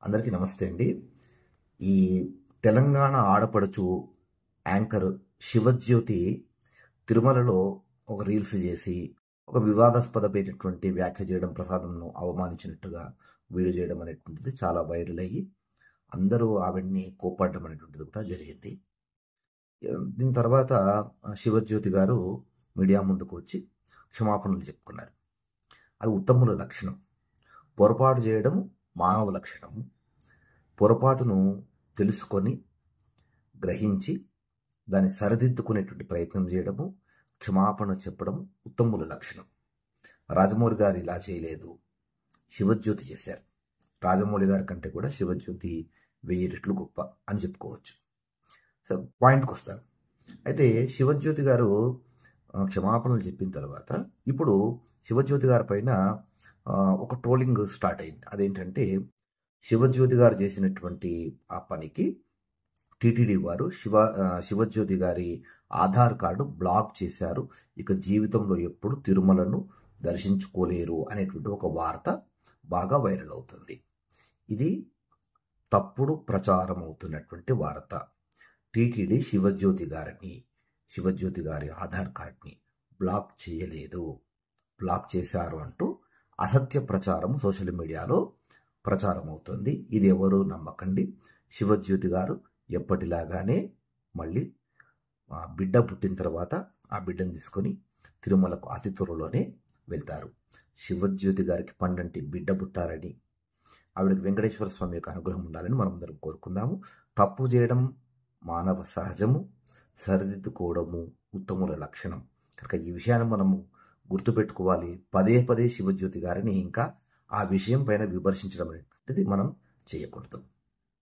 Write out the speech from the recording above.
అందరికీ నమస్తే అండి. ఈ తెలంగాణ ఆడపడుచు యాంకర్ శివజ్యోతి తిరుమలలో ఒక రీల్స్ చేసి ఒక వివాదాస్పదమైనటువంటి వ్యాఖ్య చేయడం, ప్రసాదంను అవమానించినట్టుగా వీడియో చేయడం అనేటువంటిది చాలా వైరల్ అయ్యి అందరూ ఆవిడ్ని కోప్పడడం అనేటువంటిది కూడా జరిగింది. దీని తర్వాత శివజ్యోతి గారు మీడియా ముందుకు వచ్చి క్షమాపణలు చెప్పుకున్నారు. అది ఉత్తముల లక్షణం. పొరపాటు చేయడం మానవ లక్షణము. పొరపాటును తెలుసుకొని గ్రహించి దాన్ని సరిదిద్దుకునేటువంటి ప్రయత్నం చేయడము, క్షమాపణ చెప్పడం ఉత్తముల లక్షణం. రాజమౌళి గారు ఇలా చేయలేదు, శివజ్యోతి చేశారు. రాజమౌళి గారి కంటే కూడా శివజ్యోతి 1000 రెట్లు గొప్ప అని చెప్పుకోవచ్చు. సో పాయింట్కి వస్తాను. అయితే శివజ్యోతి గారు క్షమాపణలు చెప్పిన తర్వాత ఇప్పుడు శివజ్యోతి గారి పైన ఒక ట్రోలింగ్ స్టార్ట్ అయింది. అదేంటంటే శివజ్యోతి గారు చేసినటువంటి ఆ పనికి టీటీడీ వారు శివజ్యోతి గారి ఆధార్ కార్డు బ్లాక్ చేశారు, ఇక జీవితంలో ఎప్పుడు తిరుమలను దర్శించుకోలేరు అనేటువంటి ఒక వార్త బాగా వైరల్ అవుతుంది. ఇది తప్పుడు ప్రచారం అవుతున్నటువంటి వార్త. టీటీడీ శివజ్యోతి గారి ఆధార్ కార్డ్ని బ్లాక్ చేయలేదు, బ్లాక్ చేశారు అంటూ అసత్య ప్రచారం సోషల్ మీడియాలో ప్రచారం అవుతుంది. ఇది ఎవరు నమ్మకండి. శివజ్యోతి గారు ఎప్పటిలాగానే మళ్ళీ బిడ్డ పుట్టిన తర్వాత ఆ బిడ్డను తీసుకొని తిరుమలకు అతి త్వరలోనే వెళ్తారు. శివజ్యోతి గారికి పండంటి బిడ్డ పుట్టారని, ఆవిడకి వెంకటేశ్వర స్వామి యొక్క అనుగ్రహం ఉండాలని మనం అందరం కోరుకుందాము. తప్పు చేయడం మానవ సహజము, సరిదిద్దుకోవడము ఉత్తముల లక్షణం. కనుక ఈ విషయాన్ని మనము గుర్తుపెట్టుకోవాలి. పదే పదే శివజ్యోతి గారిని ఇంకా ఆ విషయం పైన విమర్శించడం అనేటువంటిది మనం చేయకూడదు.